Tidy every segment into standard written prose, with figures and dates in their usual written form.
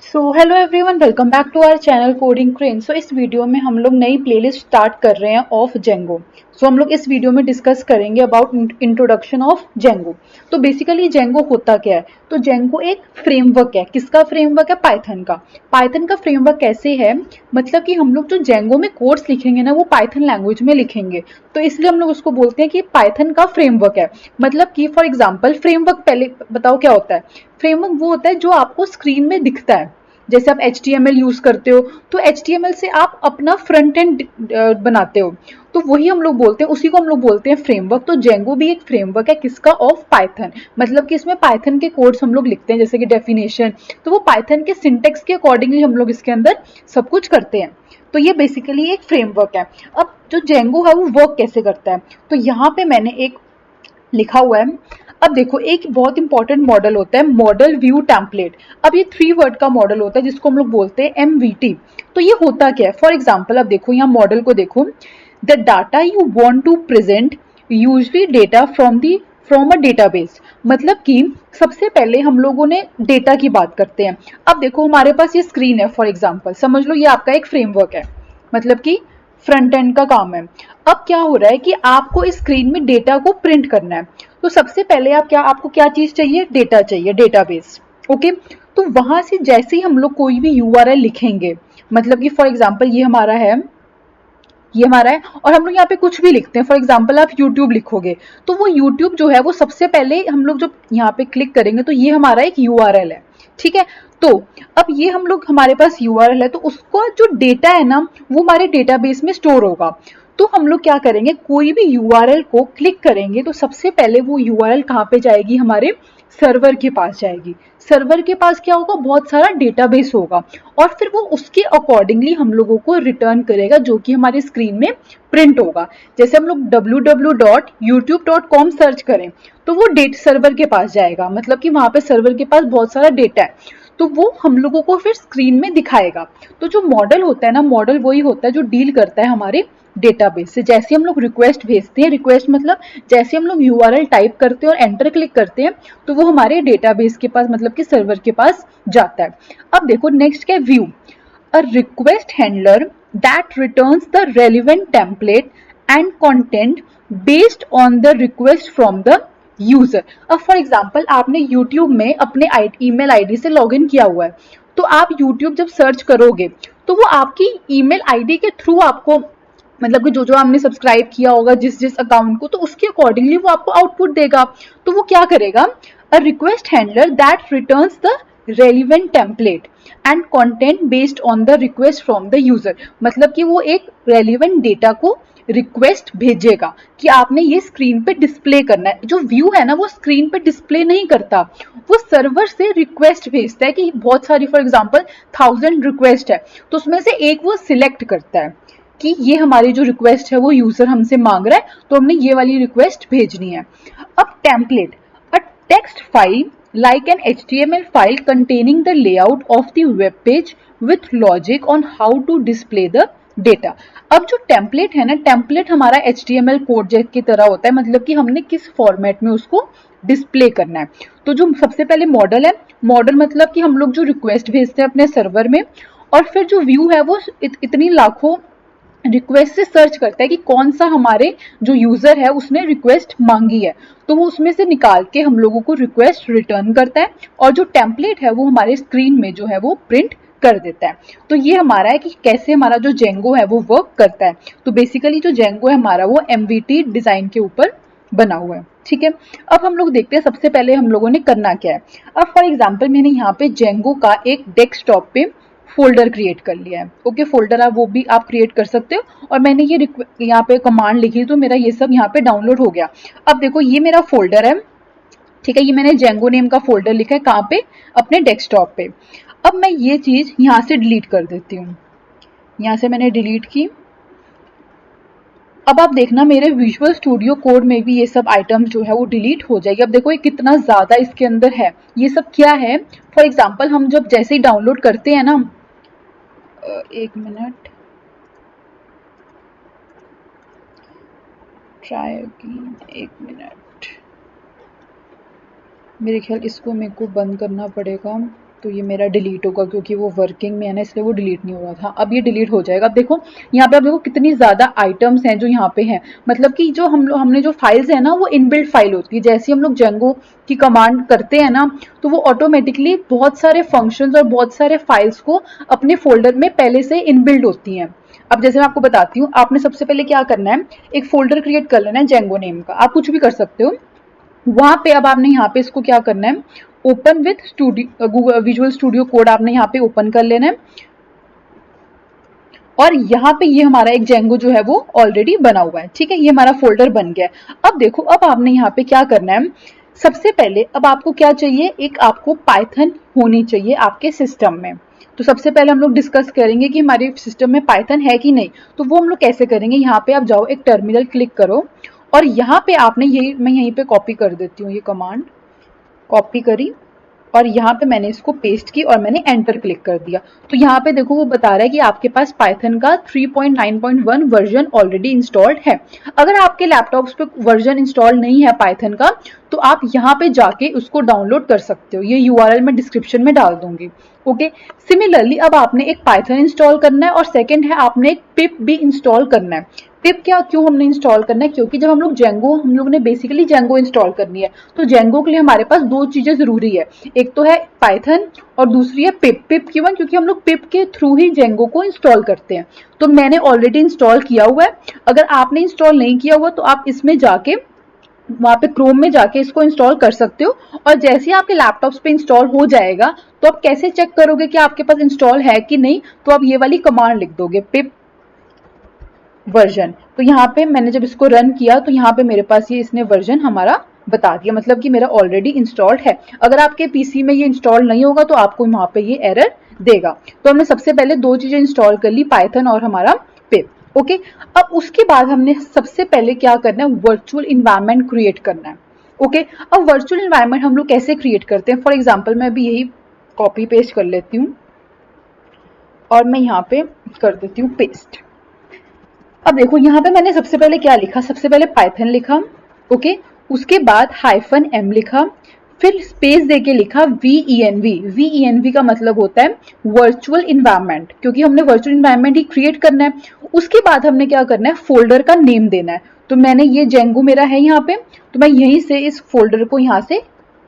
So hello everyone, welcome back to our channel coding crane. So इस video में हम लोग नई प्लेलिस्ट स्टार्ट कर रहे हैं ऑफ जेंगो। सो हम लोग इस वीडियो में डिस्कस करेंगे अबाउट इंट्रोडक्शन ऑफ जेंगो। तो बेसिकली जेंगो होता क्या है? तो जेंगो एक फ्रेमवर्क है। किसका फ्रेमवर्क है? पाइथन का। पाइथन का फ्रेमवर्क कैसे है? मतलब कि हम लोग जो जेंगो में कोड्स लिखेंगे ना, वो पाइथन लैंग्वेज में लिखेंगे, तो इसलिए हम लोग उसको बोलते हैं कि पाइथन का फ्रेमवर्क है। मतलब कि फॉर एग्जाम्पल फ्रेमवर्क पहले बताओ क्या होता है। फ्रेमवर्क वो होता है जो आपको स्क्रीन में दिखता है। जैसे आप HTML यूज करते हो, तो HTML से आप अपना फ्रंट एंड बनाते हो, तो वही हम लोग बोलते हैं, उसी को हम लोग बोलते हैं फ्रेमवर्क। तो जेंगो भी एक फ्रेमवर्क है। किसका? Of Python. मतलब कि इसमें पाइथन के कोड्स हम लोग लिखते हैं, जैसे कि डेफिनेशन, तो वो पाइथन के सिंटेक्स के अकॉर्डिंगली हम लोग इसके अंदर सब कुछ करते हैं। तो ये बेसिकली एक फ्रेमवर्क है। अब जो जेंगो है वो वर्क कैसे करता है, तो यहाँ पे मैंने एक लिखा हुआ है। अब देखो, एक बहुत इंपॉर्टेंट मॉडल होता है मॉडल व्यू टेम्पलेट। अब ये 3 वर्ड का मॉडल होता है जिसको हम लोग बोलते हैं MVT। तो ये होता क्या है? फॉर एग्जाम्पल अब देखो, यहाँ मॉडल को देखो। The data you want to present usually data from a database. मतलब कि सबसे पहले हम लोगों ने डेटा की बात करते हैं। अब देखो, हमारे पास ये स्क्रीन है, फॉर एग्जाम्पल समझ लो ये आपका एक फ्रेमवर्क है, मतलब कि फ्रंट एंड का काम है। अब क्या हो रहा है कि आपको इस स्क्रीन में डेटा को प्रिंट करना है। तो सबसे पहले आपको क्या चीज चाहिए? डेटा चाहिए, डेटाबेस। ओके। तो वहां से जैसे ही हम लोग कोई भी URL लिखेंगे, मतलब कि फॉर एग्जांपल ये हमारा है और हम लोग यहाँ पे कुछ भी लिखते हैं। फॉर एग्जांपल आप YouTube लिखोगे, तो वो YouTube जो है वो सबसे पहले हम लोग जब यहाँ पे क्लिक करेंगे तो ये हमारा एक URL है। ठीक है। तो अब ये हम लोग, हमारे पास URL है, तो उसका जो डेटा है ना, वो हमारे डेटाबेस में स्टोर होगा। तो हम लोग क्या करेंगे, कोई भी URL को क्लिक करेंगे तो सबसे पहले वो URL कहाँ पे जाएगी? हमारे सर्वर के पास जाएगी। सर्वर के पास क्या होगा? बहुत सारा डेटाबेस होगा, और फिर वो उसके अकॉर्डिंगली हम लोगों को रिटर्न करेगा, जो कि हमारी स्क्रीन में प्रिंट होगा। जैसे हम लोग www.youtube.com सर्च करें, तो वो डेट सर्वर के पास जाएगा, मतलब कि वहां पे सर्वर के पास बहुत सारा डेटा है, तो वो हम लोगों को फिर स्क्रीन में दिखाएगा। तो जो मॉडल होता है ना, मॉडल वही होता है जो डील करता है हमारे डेटाबेस से। जैसे हम लोग रिक्वेस्ट भेजते हैं, रिक्वेस्ट मतलब जैसे हम लोग URL टाइप करते हैं और एंटर क्लिक करते हैं, तो वो हमारे डेटाबेस के पास, मतलब कि सर्वर के पास जाता है। अब देखो नेक्स्ट क्या है? View. A request handler that returns the relevant template and content based on the request from the user. अब फॉर एग्जाम्पल आपने यूट्यूब में अपने ईमेल आईडी से लॉगिन किया हुआ है, तो आप यूट्यूब जब सर्च करोगे, तो वो आपकी ईमेल आईडी के थ्रू आपको, मतलब कि जो आपने सब्सक्राइब किया होगा जिस जिस अकाउंट को, तो उसके अकॉर्डिंगली वो आपको आउटपुट देगा। तो वो क्या करेगा? A request handler that returns the relevant template and content based on the request from the user. मतलब कि वो एक रेलिवेंट डेटा को रिक्वेस्ट भेजेगा कि आपने ये स्क्रीन पे डिस्प्ले करना है। जो व्यू है ना, वो स्क्रीन पे डिस्प्ले नहीं करता, वो सर्वर से रिक्वेस्ट भेजता है कि बहुत सारी, फॉर एग्जांपल 1000 रिक्वेस्ट है, तो उसमें से एक वो सिलेक्ट करता है कि ये हमारी जो रिक्वेस्ट है वो यूजर हमसे मांग रहा है, तो हमने ये वाली रिक्वेस्ट भेजनी है। अब template, a text file like an HTML file containing the layout of the web page with logic on how to display the data। अब जो टेम्पलेट है ना, टेम्पलेट हमारा HTML कोड की तरह होता है, मतलब कि हमने किस फॉर्मेट में उसको डिस्प्ले करना है। तो जो सबसे पहले मॉडल है, मॉडल मतलब कि हम लोग जो रिक्वेस्ट भेजते हैं अपने सर्वर में, और फिर जो व्यू है वो इतनी लाखों रिक्वेस्ट से सर्च करता है कि कौन सा हमारे जो यूजर है उसने रिक्वेस्ट मांगी है, तो वो उसमें से निकाल के हम लोगों को रिक्वेस्ट रिटर्न करता है, और जो टेम्पलेट है वो हमारे स्क्रीन में जो है वो प्रिंट कर देता है। तो ये हमारा है कि कैसे हमारा जो जेंगो है वो वर्क करता है। तो बेसिकली जो जेंगो है हमारा वो MVT डिजाइन के ऊपर बना हुआ है। ठीक है। अब हम लोग देखते हैं सबसे पहले हम लोगों ने करना क्या है। अब फॉर एग्जाम्पल मैंने यहाँ पे जेंगो का एक डेस्कटॉप पे फोल्डर क्रिएट कर लिया है। ओके, फोल्डर आप वो भी आप क्रिएट कर सकते हो, और मैंने ये यहाँ पे कमांड लिखी तो मेरा ये सब यहाँ पे डाउनलोड हो गया। अब देखो ये मेरा फोल्डर है। ठीक है, ये मैंने जेंगो नेम का फोल्डर लिखा है, कहाँ पे? अपने डेस्कटॉप पे। अब मैं ये चीज यहाँ से डिलीट कर देती हूँ। यहाँ से मैंने डिलीट की। अब आप देखना मेरे विजुअल स्टूडियो कोड में भी ये सब आइटम्स जो है वो डिलीट हो जाएगी। अब देखो ये कितना ज्यादा इसके अंदर है। ये सब क्या है? फॉर एग्जाम्पल हम जब जैसे ही डाउनलोड करते हैं ना, एक मिनट, ट्राई अगेन, एक मिनट, मेरे ख्याल इसको मेरे को बंद करना पड़ेगा। तो ये मेरा डिलीट होगा क्योंकि वो वर्किंग में है ना, इसलिए वो डिलीट नहीं हो रहा था। अब ये डिलीट हो जाएगा। अब देखो यहाँ पे, आप देखो कितनी ज़्यादा आइटम्स हैं जो यहाँ पे हैं। मतलब कि जो हमने जो फाइल्स है ना, वो इनबिल्ट फाइल होती है। जैसे हम लोग जेंगो की कमांड करते हैं ना, तो वो ऑटोमेटिकली बहुत सारे फंक्शंस और बहुत सारे फाइल्स को अपने फोल्डर में पहले से इनबिल्ट होती हैं। अब जैसे मैं आपको बताती हूँ, आपने सबसे पहले क्या करना है, एक फोल्डर क्रिएट कर लेना है जेंगो नेम का। आप कुछ भी कर सकते हो वहां पे। अब आपने यहाँ पे इसको क्या करना है, open with studio, Google visual studio code आपने यहाँ पे ओपन कर लेना है। और यहाँ पे ये हमारा एक जेंगो जो है वो ऑलरेडी बना हुआ है, ठीक है, ये हमारा फोल्डर बन गया है। अब देखो, अब आपने यहाँ पे क्या करना है, सबसे पहले अब आपको क्या चाहिए, एक आपको पाइथन होनी चाहिए आपके सिस्टम में। तो सबसे पहले हम लोग डिस्कस करेंगे कि हमारे सिस्टम में पाइथन है कि नहीं। तो वो हम लोग कैसे करेंगे, यहाँ पे आप जाओ, एक टर्मिनल क्लिक करो, और यहाँ पे आपने यही, मैं यहीं पे कॉपी कर देती हूँ, ये कमांड कॉपी करी और यहाँ पे मैंने इसको पेस्ट की और मैंने एंटर क्लिक कर दिया। तो यहाँ पे देखो वो बता रहा है कि आपके पास पाइथन का 3.9.1 वर्जन ऑलरेडी इंस्टॉल्ड है। अगर आपके लैपटॉप्स पे वर्जन इंस्टॉल नहीं है पाइथन का, तो आप यहाँ पे जाके उसको डाउनलोड कर सकते हो। ये यूआरएल मैं डिस्क्रिप्शन में डाल दूंगी। ओके, सिमिलरली अब आपने एक पाइथन इंस्टॉल करना है और सेकेंड है आपने एक पिप भी इंस्टॉल करना है। पिप क्या, क्यों हमने इंस्टॉल करना है, क्योंकि जब हम लोग ने बेसिकली जेंगो इंस्टॉल करनी है, तो जेंगो के लिए हमारे पास दो चीजें जरूरी है। एक तो है पाइथन और दूसरी है पिप। पिप क्यों, क्योंकि हम लोग पिप के थ्रू ही जेंगो को इंस्टॉल करते हैं। तो मैंने ऑलरेडी इंस्टॉल किया हुआ है। अगर आपने इंस्टॉल नहीं किया हुआ तो आप इसमें जाके, वहां पे क्रोम में जाके इसको इंस्टॉल कर सकते हो। और जैसे ही आपके लैपटॉप्स पे इंस्टॉल हो जाएगा, तो आप कैसे चेक करोगे कि आपके पास इंस्टॉल है कि नहीं, तो आप ये वाली कमांड लिख दोगे, पिप वर्जन। तो यहाँ पे मैंने जब इसको रन किया तो यहाँ पे मेरे पास ये इसने वर्जन हमारा बता दिया, मतलब कि मेरा ऑलरेडी इंस्टॉल्ड है। अगर आपके पीसी में ये इंस्टॉल नहीं होगा तो आपको वहां पे ये एरर देगा। तो हमने सबसे पहले दो चीजें इंस्टॉल कर ली, पाइथन और हमारा पिप। ओके, अब उसके बाद हमने सबसे पहले क्या करना है, वर्चुअल इन्वायरमेंट क्रिएट करना है। ओके, अब वर्चुअल इन्वायरमेंट हम लोग कैसे क्रिएट करते हैं, फॉर एग्जाम्पल मैं अभी यही कॉपी पेस्ट कर लेती हूँ और मैं यहाँ पे कर देती हूँ पेस्ट। अब देखो यहाँ पे मैंने सबसे पहले क्या लिखा, सबसे पहले पाइथन लिखा, ओके, उसके बाद -m लिखा, फिर स्पेस देके लिखा VENV। VENV का मतलब होता है वर्चुअल इन्वायरमेंट, क्योंकि हमने वर्चुअल इन्वायरमेंट ही क्रिएट करना है। उसके बाद हमने क्या करना है, फोल्डर का नेम देना है। तो मैंने ये जेंगो मेरा है यहाँ पे, तो मैं यहीं से इस फोल्डर को यहाँ से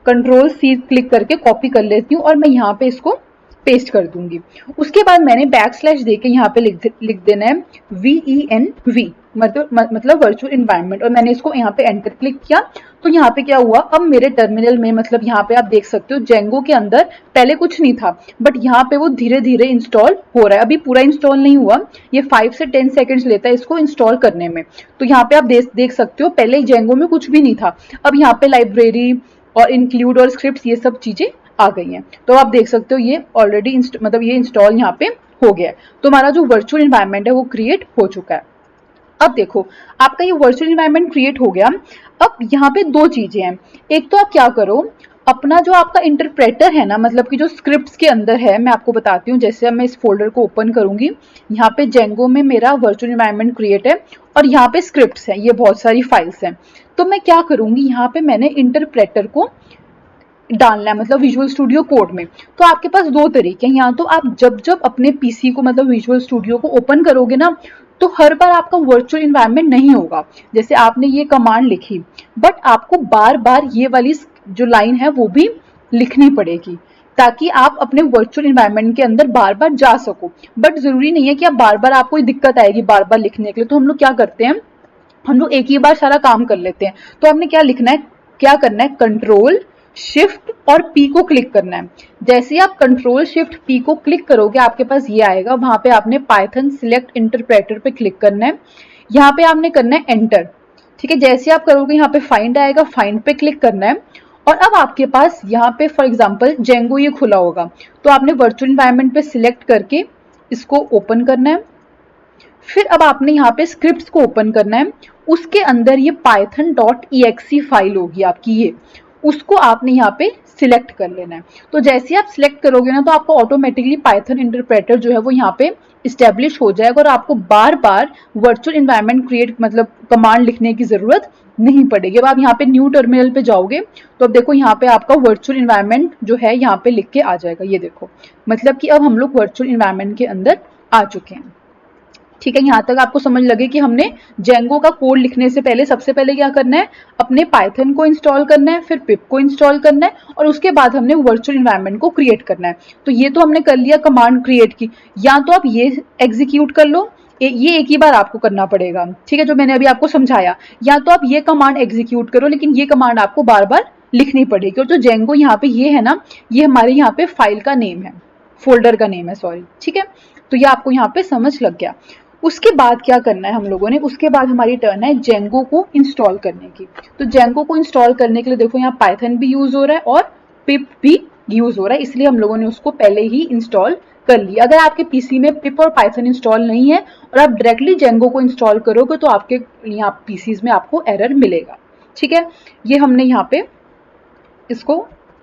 Ctrl+C क्लिक करके कॉपी कर लेती हूँ और मैं यहाँ पे इसको पेस्ट कर दूंगी। उसके बाद मैंने बैकस्लैश देके यहाँ पे लिख देना है VENV, मतलब वर्चुअल इन्वायरमेंट, और मैंने इसको यहाँ पे एंटर क्लिक किया। तो यहाँ पे क्या हुआ, अब मेरे टर्मिनल में, मतलब यहाँ पे आप देख सकते हो जेंगो के अंदर पहले कुछ नहीं था, बट यहाँ पे वो धीरे धीरे इंस्टॉल हो रहा है। अभी पूरा इंस्टॉल नहीं हुआ, ये 5 से 10 सेकेंड्स लेता है इसको इंस्टॉल करने में। तो यहाँ पे आप देख सकते हो पहले जेंगो में कुछ भी नहीं था, अब यहाँ पे लाइब्रेरी और इंक्लूड और स्क्रिप्ट ये सब चीजें आ गई हैं। तो आप देख सकते हो ये ऑलरेडी मतलब ये इंस्टॉल यहाँ पे हो गया है। तो हमारा जो वर्चुअल इन्वायरमेंट है वो क्रिएट हो चुका है। अब देखो आपका ये वर्चुअल इन्वायरमेंट क्रिएट हो गया। अब यहाँ पे दो चीजें हैं, एक तो आप क्या करो, अपना जो आपका इंटरप्रेटर है ना, मतलब कि जो स्क्रिप्ट्स के अंदर है, मैं आपको बताती हूँ। जैसे अब मैं इस फोल्डर को ओपन करूंगी, यहाँ पे जेंगो में मेरा वर्चुअल इन्वायरमेंट क्रिएट है और यहाँ पे स्क्रिप्ट्स हैं, ये बहुत सारी फाइल्स हैं। तो मैं क्या करूंगी, यहाँ पे मैंने इंटरप्रेटर को डालना है, मतलब विजुअल स्टूडियो कोड में। तो आपके पास दो तरीके हैं, या तो आप जब जब अपने पीसी को, मतलब विजुअल स्टूडियो को ओपन करोगे ना, तो हर बार आपका वर्चुअल इन्वायरमेंट नहीं होगा। जैसे आपने ये कमांड लिखी, बट आपको बार बार ये वाली जो लाइन है वो भी लिखनी पड़ेगी, ताकि आप अपने वर्चुअल इन्वायरमेंट के अंदर बार बार जा सको। बट जरूरी नहीं है कि आप बार बार, आपको दिक्कत आएगी बार बार लिखने के लिए। तो हम लोग क्या करते हैं, हम लोग एक ही बार सारा काम कर लेते हैं। तो आपने क्या लिखना है, क्या करना है, Ctrl Shift और P को क्लिक करना है। जैसे ही आप Ctrl Shift P को क्लिक करोगे, आपके पास ये आएगा, वहां पे आपने पाइथन सिलेक्ट इंटरप्रेटर पे क्लिक करना है, यहाँ पे आपने करना है एंटर, ठीक है। जैसे आप करोगे यहाँ पे फाइंड आएगा, फाइंड पे क्लिक करना है, और अब आपके पास यहाँ पे फॉर एग्जाम्पल जेंगो ये खुला होगा, तो आपने वर्चुअल इन्वायरमेंट पे सिलेक्ट करके इसको ओपन करना है। फिर अब आपने यहाँ पे स्क्रिप्ट्स को ओपन करना है, उसके अंदर ये python.exe फाइल होगी आपकी ये, उसको आपने यहाँ पे सिलेक्ट कर लेना है। तो जैसे ही आप सिलेक्ट करोगे ना, तो आपको ऑटोमेटिकली पाइथन इंटरप्रेटर जो है वो यहाँ पे इस्टेब्लिश हो जाएगा और आपको बार बार वर्चुअल इन्वायरमेंट क्रिएट मतलब कमांड लिखने की जरूरत नहीं पड़ेगी। अब आप यहाँ पे न्यू टर्मिनल पे जाओगे तो अब देखो यहाँ पे आपका वर्चुअल इन्वायरमेंट जो है यहाँ पे लिख के आ जाएगा। ये देखो, मतलब कि अब हम लोग वर्चुअल इन्वायरमेंट के अंदर आ चुके हैं। ठीक है, यहाँ तक आपको समझ लगे कि हमने जेंगो का कोड लिखने से पहले सबसे पहले क्या करना है, अपने पाइथन को इंस्टॉल करना है, फिर पिप को इंस्टॉल करना है और उसके बाद हमने वर्चुअल इन्वायरमेंट को क्रिएट करना है। तो ये तो हमने कर लिया कमांड क्रिएट की, या तो आप ये एग्जीक्यूट कर लो, ये एक ही बार आपको करना पड़ेगा, ठीक है, जो मैंने अभी आपको समझाया, या तो आप ये कमांड एग्जीक्यूट करो, लेकिन ये कमांड आपको बार बार लिखनी पड़ेगी। और जो जेंगो यहाँ पे ये है ना, ये हमारे यहाँ पे फाइल का नेम है, फोल्डर का नेम है, सॉरी, ठीक है। तो ये आपको यहाँ पे समझ लग गया। उसके बाद क्या करना है हम लोगों ने, उसके बाद हमारी टर्न है जेंगो को इंस्टॉल करने की। तो जेंगो को इंस्टॉल करने के लिए देखो यहाँ पाइथन भी यूज हो रहा है और पिप भी यूज हो रहा है, इसलिए हम लोगों ने उसको पहले ही इंस्टॉल कर लिया। अगर आपके पीसी में पिप और पाइथन इंस्टॉल नहीं है और आप डायरेक्टली जेंगो को इंस्टॉल करोगे तो आपके यहाँ पीसीज में आपको एरर मिलेगा, ठीक है। ये हमने यहाँ पे इसको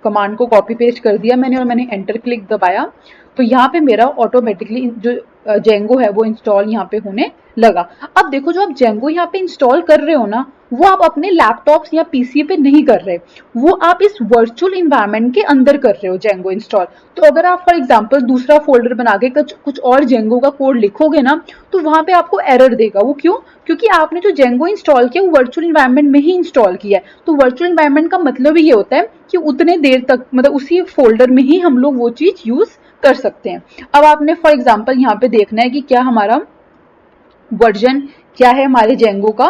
कमांड को कॉपी पेस्ट कर दिया मैंने और मैंने एंटर क्लिक दबाया, तो यहाँ पे मेरा ऑटोमेटिकली जो जेंगो है वो इंस्टॉल यहाँ पे होने लगा। अब देखो, जो आप जेंगो यहाँ पे इंस्टॉल कर रहे हो ना, वो आप अपने लैपटॉप्स या पीसी पे नहीं कर रहे, वो आप इस वर्चुअल इन्वायरमेंट के अंदर कर रहे हो जेंगो इंस्टॉल। तो अगर आप फॉर एग्जांपल दूसरा फोल्डर बना के कुछ और जेंगो का कोड लिखोगे ना, तो वहां पे आपको एरर देगा। वो क्यों? क्योंकि आपने जो जेंगो इंस्टॉल किया वो वर्चुअल इन्वायरमेंट में ही इंस्टॉल किया है। तो वर्चुअल इन्वायरमेंट का मतलब ही ये होता है कि उतने देर तक मतलब उसी फोल्डर में ही हम लोग वो चीज यूज कर सकते हैं। अब आपने फॉर एग्जांपल यहाँ पे देखना है कि क्या हमारा वर्जन क्या है हमारे जेंगो का,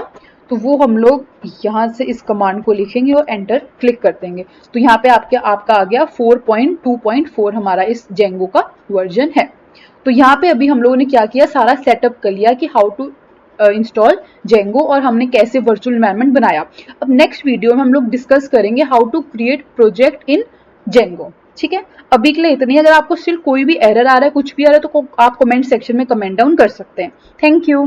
तो वो हम लोग यहाँ से इस कमांड को लिखेंगे और एंटर क्लिक कर देंगे। तो यहाँ पे आपका आ गया 4.2.4 हमारा इस जेंगो का वर्जन है। तो यहाँ पे अभी हम लोगों ने क्या किया, सारा सेटअप कर लिया कि हाउ टू इंस्टॉल जेंगो और हमने कैसे वर्चुअल एनवायरनमेंट बनाया। अब नेक्स्ट वीडियो में हम लोग डिस्कस करेंगे how to create project in Django, ठीक है। अभी के लिए इतनी। अगर आपको स्टिल कोई भी एरर आ रहा है, कुछ भी आ रहा है, तो आप कमेंट सेक्शन में कमेंट डाउन कर सकते हैं। Thank you.